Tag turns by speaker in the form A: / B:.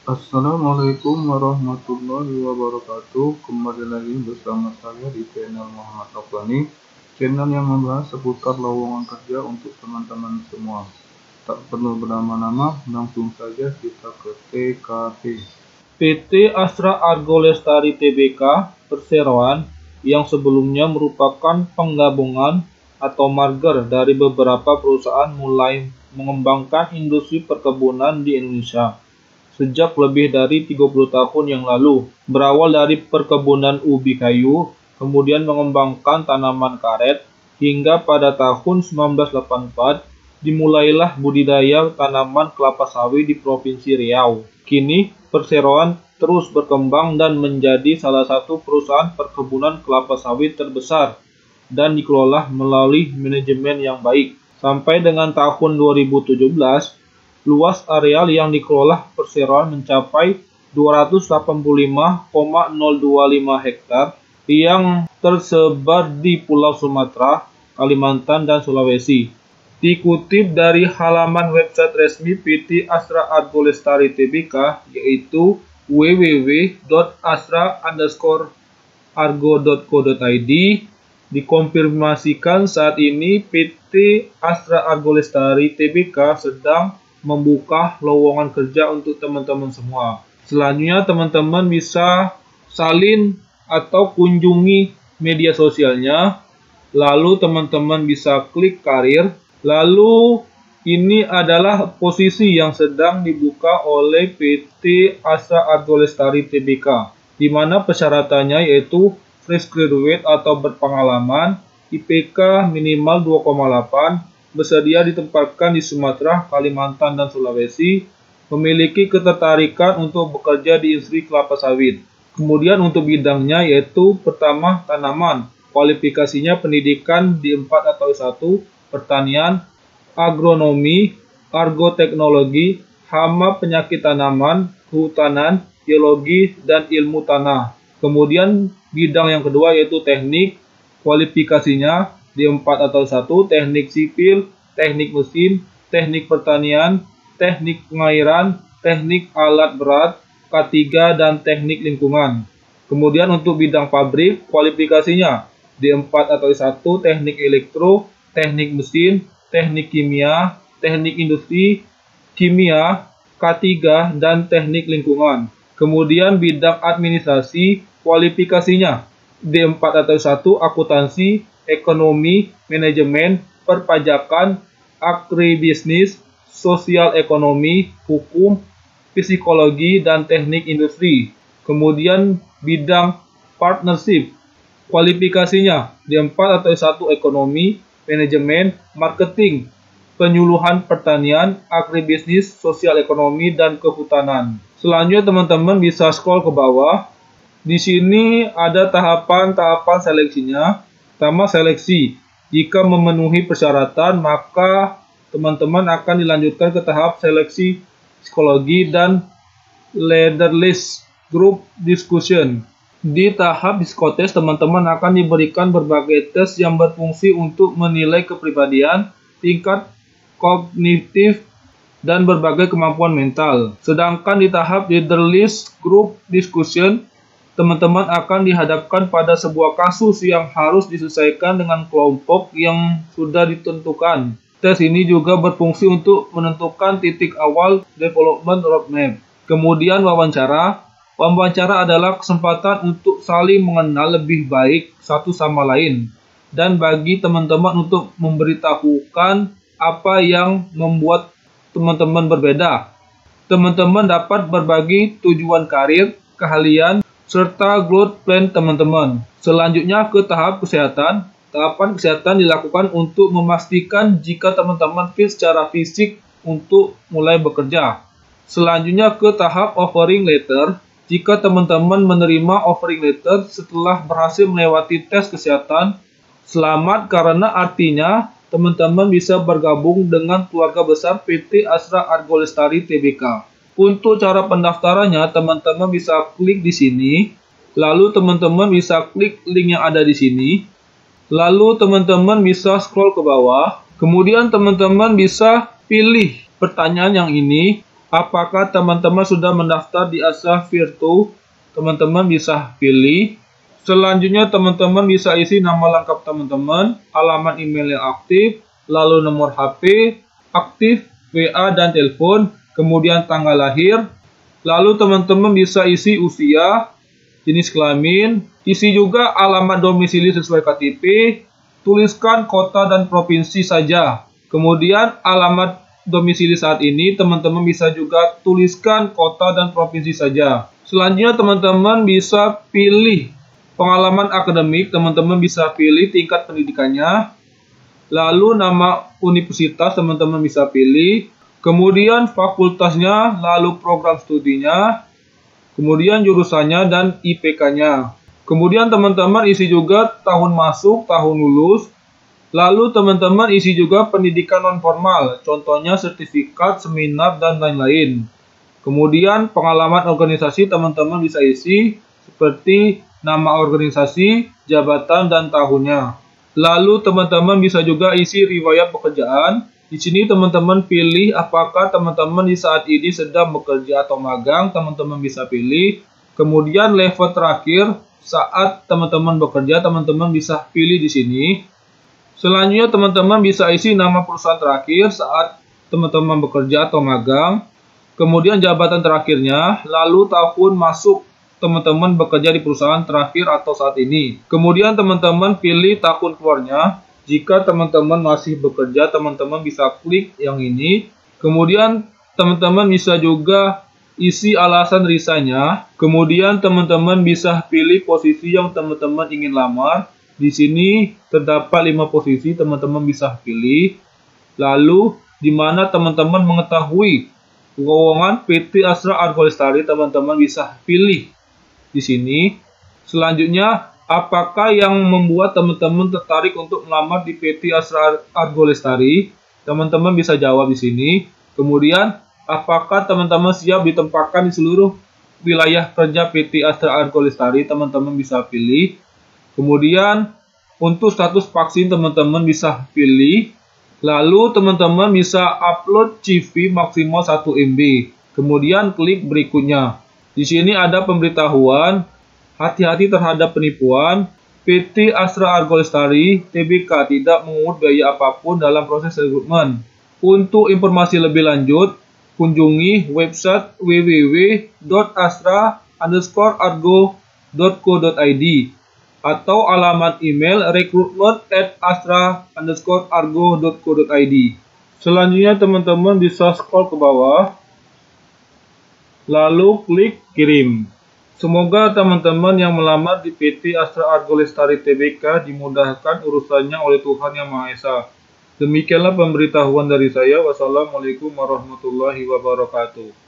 A: Assalamualaikum warahmatullahi wabarakatuh. Kembali lagi bersama saya di channel Muhammad Afghani, channel yang membahas seputar lowongan kerja untuk teman-teman semua. Tak perlu berlama-lama, langsung saja kita ke TKP. PT Astra Argo Lestari Tbk Perseroan yang sebelumnya merupakan penggabungan atau merger dari beberapa perusahaan mulai mengembangkan industri perkebunan di Indonesia sejak lebih dari 30 tahun yang lalu. Berawal dari perkebunan ubi kayu, kemudian mengembangkan tanaman karet, hingga pada tahun 1984 dimulailah budidaya tanaman kelapa sawit di Provinsi Riau. Kini, Perseroan terus berkembang dan menjadi salah satu perusahaan perkebunan kelapa sawit terbesar dan dikelola melalui manajemen yang baik. Sampai dengan tahun 2017, luas areal yang dikelola Perseroan mencapai 285,025 hektar yang tersebar di Pulau Sumatera, Kalimantan, dan Sulawesi. Dikutip dari halaman website resmi PT Astra Argo Lestari Tbk, yaitu www.astra_argo.co.id, dikonfirmasikan saat ini PT Astra Argo Lestari Tbk sedang membuka lowongan kerja untuk teman-teman semua. Selanjutnya teman-teman bisa salin atau kunjungi media sosialnya, lalu teman-teman bisa klik karir, lalu ini adalah posisi yang sedang dibuka oleh PT Astra Argo Lestari Tbk, di mana persyaratannya yaitu fresh graduate atau berpengalaman, IPK minimal 2,8, bersedia ditempatkan di Sumatera, Kalimantan, dan Sulawesi, memiliki ketertarikan untuk bekerja di industri kelapa sawit. Kemudian untuk bidangnya yaitu pertama tanaman, kualifikasinya pendidikan di 4 atau 1, pertanian, agronomi, argoteknologi, hama penyakit tanaman, kehutanan, geologi, dan ilmu tanah. Kemudian bidang yang kedua yaitu teknik, kualifikasinya di 4 atau 1, teknik sipil, teknik mesin, teknik pertanian, teknik pengairan, teknik alat berat, K3, dan teknik lingkungan. Kemudian untuk bidang pabrik, kualifikasinya di 4 atau 1, teknik elektro, teknik mesin, teknik kimia, teknik industri, kimia, K3, dan teknik lingkungan. Kemudian bidang administrasi, kualifikasinya di 4 atau 1, akuntansi, ekonomi, manajemen, perpajakan, agribisnis, sosial ekonomi, hukum, psikologi, dan teknik industri. Kemudian bidang partnership, kualifikasinya di 4 atau 1, ekonomi, manajemen, marketing, penyuluhan pertanian, agribisnis, sosial ekonomi, dan kehutanan. Selanjutnya teman-teman bisa scroll ke bawah. Di sini ada tahapan-tahapan seleksinya. Pertama, seleksi. Jika memenuhi persyaratan, maka teman-teman akan dilanjutkan ke tahap seleksi psikologi dan leaderless group discussion. Di tahap psikotes, teman-teman akan diberikan berbagai tes yang berfungsi untuk menilai kepribadian, tingkat kognitif, dan berbagai kemampuan mental. Sedangkan di tahap leaderless group discussion, teman-teman akan dihadapkan pada sebuah kasus yang harus diselesaikan dengan kelompok yang sudah ditentukan. Tes ini juga berfungsi untuk menentukan titik awal development roadmap. Kemudian wawancara. Wawancara adalah kesempatan untuk saling mengenal lebih baik satu sama lain, dan bagi teman-teman untuk memberitahukan apa yang membuat teman-teman berbeda. Teman-teman dapat berbagi tujuan karir, keahlian, serta growth plan teman-teman. Selanjutnya ke tahap kesehatan. Tahapan kesehatan dilakukan untuk memastikan jika teman-teman fit secara fisik untuk mulai bekerja. Selanjutnya ke tahap offering letter. Jika teman-teman menerima offering letter setelah berhasil melewati tes kesehatan, selamat, karena artinya teman-teman bisa bergabung dengan keluarga besar PT Astra Argo Lestari Tbk. Untuk cara pendaftarannya, teman-teman bisa klik di sini, lalu teman-teman bisa klik link yang ada di sini, lalu teman-teman bisa scroll ke bawah, kemudian teman-teman bisa pilih pertanyaan yang ini, apakah teman-teman sudah mendaftar di Astra Virtu? Teman-teman bisa pilih. Selanjutnya teman-teman bisa isi nama lengkap teman-teman, alamat email yang aktif, lalu nomor HP, aktif, WA dan telepon, kemudian tanggal lahir. Lalu teman-teman bisa isi usia, jenis kelamin, isi juga alamat domisili sesuai KTP, tuliskan kota dan provinsi saja. Kemudian alamat domisili saat ini teman-teman bisa juga tuliskan kota dan provinsi saja. Selanjutnya teman-teman bisa pilih pengalaman akademik, teman-teman bisa pilih tingkat pendidikannya. Lalu nama universitas teman-teman bisa pilih. Kemudian fakultasnya, lalu program studinya, kemudian jurusannya dan IPK-nya. Kemudian teman-teman isi juga tahun masuk, tahun lulus. Lalu teman-teman isi juga pendidikan non-formal, contohnya sertifikat, seminar, dan lain-lain. Kemudian pengalaman organisasi teman-teman bisa isi seperti nama organisasi, jabatan, dan tahunnya. Lalu teman-teman bisa juga isi riwayat pekerjaan. Di sini teman-teman pilih apakah teman-teman di saat ini sedang bekerja atau magang, teman-teman bisa pilih. Kemudian level terakhir saat teman-teman bekerja, teman-teman bisa pilih di sini. Selanjutnya teman-teman bisa isi nama perusahaan terakhir saat teman-teman bekerja atau magang. Kemudian jabatan terakhirnya, lalu tahun masuk teman-teman bekerja di perusahaan terakhir atau saat ini. Kemudian teman-teman pilih tahun keluarnya. Jika teman-teman masih bekerja, teman-teman bisa klik yang ini. Kemudian teman-teman bisa juga isi alasan resign-nya. Kemudian teman-teman bisa pilih posisi yang teman-teman ingin lamar. Di sini terdapat 5 posisi, teman-teman bisa pilih. Lalu di mana teman-teman mengetahui lowongan PT Astra Argo Lestari, teman-teman bisa pilih di sini. Selanjutnya, apakah yang membuat teman-teman tertarik untuk melamar di PT Astra Argo Lestari? Teman-teman bisa jawab di sini. Kemudian, apakah teman-teman siap ditempatkan di seluruh wilayah kerja PT Astra Argo Lestari? Teman-teman bisa pilih. Kemudian, untuk status vaksin teman-teman bisa pilih. Lalu teman-teman bisa upload CV maksimal 1 MB. Kemudian klik berikutnya. Di sini ada pemberitahuan, hati-hati terhadap penipuan. PT Astra Argo Lestari Tbk tidak mengungut biaya apapun dalam proses rekrutmen. Untuk informasi lebih lanjut, kunjungi website www.astra_argo.co.id atau alamat email recruitment@astra_argo.co.id. Selanjutnya teman-teman bisa scroll ke bawah, lalu klik kirim. Semoga teman-teman yang melamar di PT Astra Argo Lestari Tbk dimudahkan urusannya oleh Tuhan Yang Maha Esa. Demikianlah pemberitahuan dari saya. Wassalamualaikum warahmatullahi wabarakatuh.